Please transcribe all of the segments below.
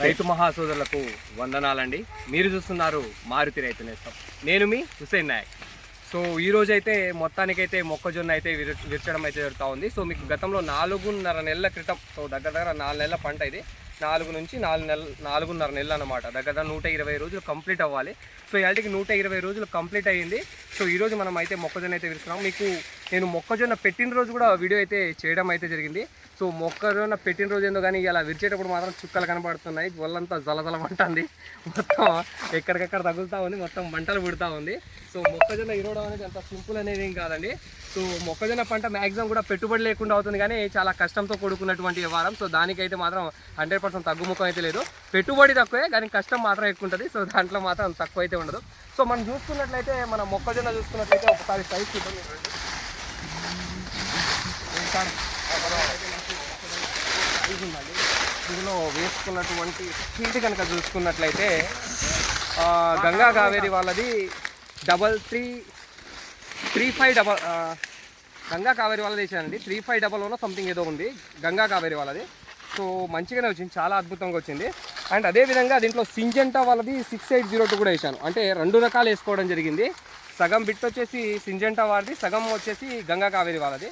రైతు మహాసోదరులకు వందనాలండి. మీరు చూస్తున్నారు మారుతి రైతు నేస్తం. నేను మీ హుసేన్ నాయక్. సో ఈరోజు అయితే మొత్తానికైతే మొక్కజొన్న అయితే విరచడం అయితే జరుగుతూ ఉంది. సో మీకు గతంలో 4.5 నెలల క్రితం, సో దగ్గర 4 నెలల పంట ఇది, 4 నుంచి 4.5 నెలలు అనమాట. దగ్గర 120 రోజులు కంప్లీట్ అవ్వాలి. సో ఇవాళకి 120 రోజులు కంప్లీట్ అయ్యింది. సో ఈరోజు మనం అయితే మొక్కజొన్న అయితే విరుస్తున్నాం. మీకు నేను మొక్కజొన్న పెట్టిన రోజు కూడా వీడియో అయితే చేయడం అయితే జరిగింది. సో మొక్కజొన్న పెట్టిన రోజు ఏందో కానీ ఇలా విరిచేటప్పుడు మాత్రం చుక్కలు కనబడుతున్నాయి. ఒళ్ళంతా జలజలమంటుంది, మొత్తం ఎక్కడికక్కడ తగులుతూ ఉంది, మొత్తం మంటలు పుడుతూ ఉంది. సో మొక్కజొన్న ఇరవడం అనేది అంత సింపుల్ అనేది ఏం కాదండి. సో మొక్కజొన్న పంట మ్యాక్సిమం కూడా పెట్టుబడి లేకుండా అవుతుంది, కానీ చాలా కష్టంతో కూడుకున్నటువంటి వ్యవహారం. సో దానికైతే మాత్రం 100% తగ్గుముఖం అయితే లేదు. పెట్టుబడి తక్కువే, కానీ కష్టం మాత్రం ఎక్కువ ఉంటుంది. సో దాంట్లో మాత్రం తక్కువ అయితే ఉండదు. సో మనం చూసుకున్నట్లయితే, మన మొక్కజొన్న చూసుకున్నట్లయితే ఒకసారి సైజ్ చూద్దాం. ఉందండి ఇందులో వేసుకున్నటువంటి సీట్ కనుక చూసుకున్నట్లయితే గంగా కావేరి వాళ్ళది 35 గంగా కావేరి వాళ్ళది వేసానండి. 3511 సంథింగ్ ఏదో ఉంది గంగా కావేరి వాళ్ళది. సో మంచిగానే వచ్చింది, చాలా అద్భుతంగా వచ్చింది. అండ్ అదేవిధంగా దీంట్లో సింజెంటా వాళ్ళది 6802 కూడా వేసాను. అంటే 2 రకాలు వేసుకోవడం జరిగింది. సగం బిట్ వచ్చేసి సింజెంటా వాళ్ళది, సగం వచ్చేసి గంగా కావేరి వాళ్ళది.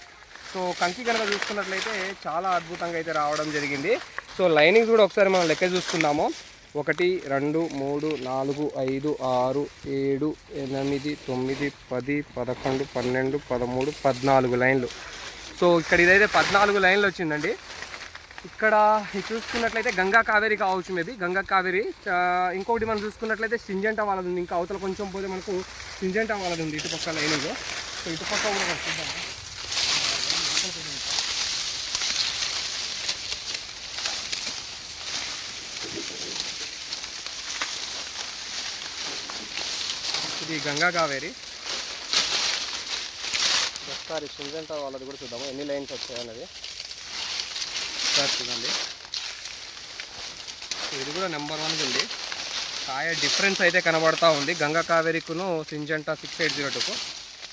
సో కంకి కనుక చూసుకున్నట్లయితే చాలా అద్భుతంగా అయితే రావడం జరిగింది. సో లైనింగ్స్ కూడా ఒకసారి మనం లెక్క చూసుకుందాము. 1 2 3 4 5 6 7 8 9 10 11 12 13 14 లైన్లు. సో ఇక్కడ ఇదైతే 14 లైన్లు వచ్చిందండి. ఇక్కడ చూసుకున్నట్లయితే గంగా కావేరి కావచ్చు, మేబీ గంగా కావేరి. ఇంకొకటి మనం చూసుకున్నట్లయితే సింజెంటా వాళ్ళది ఉంది. ఇంకా అవతల కొంచెం పోతే మనకు సింజెంటా వాళ్ళది ఉంది ఇటుపక్క లైనింగ్. సో ఇటుపక్క కూడా చూద్దాం. ఇది గంగా కావేరి. ఒకసారి సింజెంటా వాళ్ళది కూడా చూద్దాము, ఎన్ని లైన్స్ వచ్చాయన్నది ఒకసారి చూడండి. ఇది కూడా నెంబర్ 1 ఉంది. కాయ డిఫరెన్స్ అయితే కనబడతా ఉంది గంగా కావేరికును సింజెంటా 6802కు.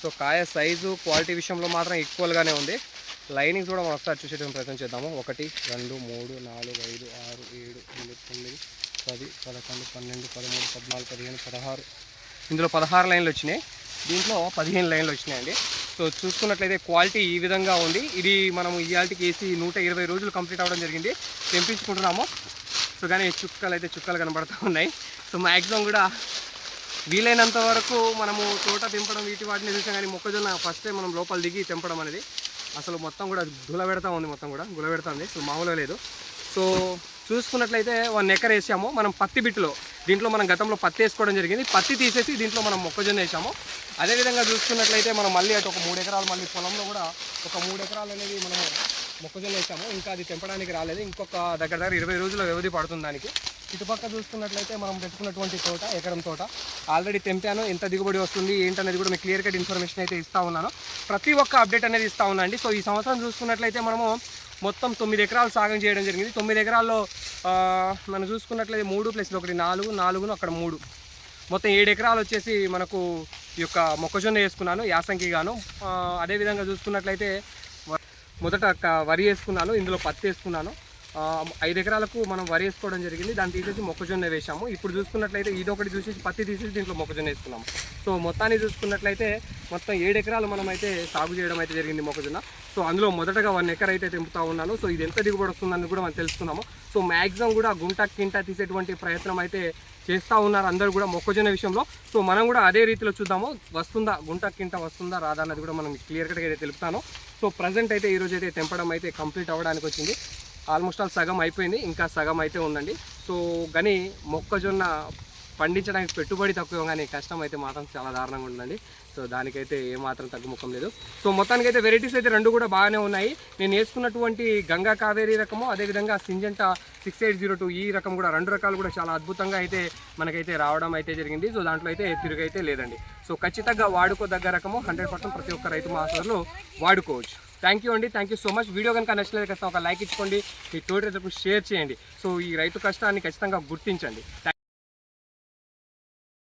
సో కాయ సైజు క్వాలిటీ విషయంలో మాత్రం ఈక్వల్గానే ఉంది. లైనింగ్స్ కూడా మనం ఒకసారి చూసేటువంటి ప్రయత్నం చేద్దాము. 1 2 3 4 5 6 7 8 9 10 11 12 13 14 15 16. ఇందులో 16 లైన్లు వచ్చినాయి, దీంట్లో 15 లైన్లు వచ్చినాయండి. సో చూసుకున్నట్లయితే క్వాలిటీ ఈ విధంగా ఉంది. ఇది మనము ఇవాళకి వేసి 120 రోజులు కంప్లీట్ అవ్వడం జరిగింది. తెంపించుకుంటున్నాము. సో కానీ చుక్కలు కనబడుతూ ఉన్నాయి. సో మ్యాక్సిమం కూడా వీలైనంత వరకు మనము తోట తెంపడం వాటిని చూసాం, కానీ మొక్కజొన్న ఫస్ట్ టైం మనం లోపల దిగి తెంపడం అనేది అసలు మొత్తం కూడా గులబెడతా ఉంది, మొత్తం కూడా గులబెడుతుంది, అసలు మామూలుగా లేదు. సో చూసుకున్నట్లయితే 1 ఎకర్ వేసాము మనం పత్తి బిట్టులో. దీంట్లో మనం గతంలో పత్తి వేసుకోవడం జరిగింది. పత్తి తీసేసి దీంట్లో మనం మొక్కజొన్న వేసాము. అదేవిధంగా చూసుకున్నట్లయితే మనం మళ్ళీ అటు ఒక 3 ఎకరాలు, మళ్ళీ పొలంలో కూడా ఒక 3 ఎకరాలు అనేది మనము మొక్కజొన్న వేసాము. ఇంకా అది తెంపడానికి రాలేదు, ఇంకొక దగ్గర 20 రోజుల వ్యవధి పడుతుంది దానికి. ఇటుపక్క చూసుకున్నట్లయితే మనం పెట్టుకున్నటువంటి తోట, ఎకరం తోట ఆల్రెడీ తెంపాను. ఎంత దిగుబడి వస్తుంది ఏంటనేది కూడా మీకు క్లియర్ కట్ ఇన్ఫర్మేషన్ అయితే ఇస్తూ ఉన్నాను. ప్రతి ఒక్క అప్డేట్ అనేది ఇస్తూ ఉన్నాండి. సో ఈ సంవత్సరం చూసుకున్నట్లయితే మనము మొత్తం 9 ఎకరాలు సాగం చేయడం జరిగింది. 9 ఎకరాల్లో మనం చూసుకున్నట్లయితే 3 + 1 4 అక్కడ 3 మొత్తం 7 ఎకరాలు వచ్చేసి మనకు ఈ యొక్క మొక్కజొన్న వేసుకున్నాను యాసంకి గాను. అదేవిధంగా చూసుకున్నట్లయితే మొదట వరి వేసుకున్నాను, ఇందులో పత్తి వేసుకున్నాను. 5 ఎకరాలకు మనం వరి వేసుకోవడం జరిగింది, దాన్ని తీసేసి మొక్కజొన్న వేసాము. ఇప్పుడు చూసుకున్నట్లయితే ఇదొకటి చూసేసి పత్తి తీసేసి దీంట్లో మొక్కజొన్న వేసుకున్నాము. సో మొత్తాన్ని చూసుకున్నట్లయితే మొత్తం 7 ఎకరాలు మనం అయితే సాగు చేయడం అయితే జరిగింది మొక్కజొన్న. సో అందులో మొదటగా 1 ఎకర్ అయితే తెంపుతా ఉన్నాను. సో ఇది ఎంత దిగుబడి వస్తుందని కూడా మనం తెలుసుకున్నాము. సో మ్యాక్సిమం కూడా గుంట కింట తీసేటువంటి ప్రయత్నం అయితే చేస్తూ ఉన్నారు అందరూ కూడా మొక్కజొన్న విషయంలో. సో మనం కూడా అదే రీతిలో చూద్దాము, వస్తుందా గుంట కింట వస్తుందా రాదా అన్నది కూడా మనం క్లియర్ కట్గా అయితే తెలుపుతాను. సో ప్రజెంట్ అయితే ఈరోజు అయితే తెంపడం అయితే కంప్లీట్ అవ్వడానికి వచ్చింది. ఆల్మోస్ట్ ఆల్ సగం అయిపోయింది, ఇంకా సగం అయితే ఉందండి. సో కానీ మొక్కజొన్న పండించడానికి పెట్టుబడి తక్కువ, కానీ కష్టం అయితే మాత్రం చాలా దారుణంగా ఉందండి. సో దానికైతే ఏమాత్రం తగ్గుముఖం లేదు. సో మొత్తానికైతే వెరైటీస్ అయితే 2 కూడా బాగానే ఉన్నాయి. నేను వేసుకున్నటువంటి గంగా కావేరి రకము, అదేవిధంగా సింజెంటా 6802 ఈ రకం కూడా 2 రకాలు కూడా చాలా అద్భుతంగా అయితే మనకైతే రావడం అయితే జరిగింది. సో దాంట్లో అయితే తిరుగైతే లేదండి. సో ఖచ్చితంగా వాడుకోదగ్గ రకము, 100% ప్రతి ఒక్క రైతు మహాసోదరులు వాడుకోవచ్చు. థ్యాంక్ యూ అండి, thank you so much. Video కనుక నచ్చలేదు ఖచ్చితంగా ఒక లైక్ ఇచ్చుకోండి, మీ తోటి రైతులకు షేర్ చేయండి. సో ఈ రైతు కష్టాన్ని ఖచ్చితంగా గుర్తించండి.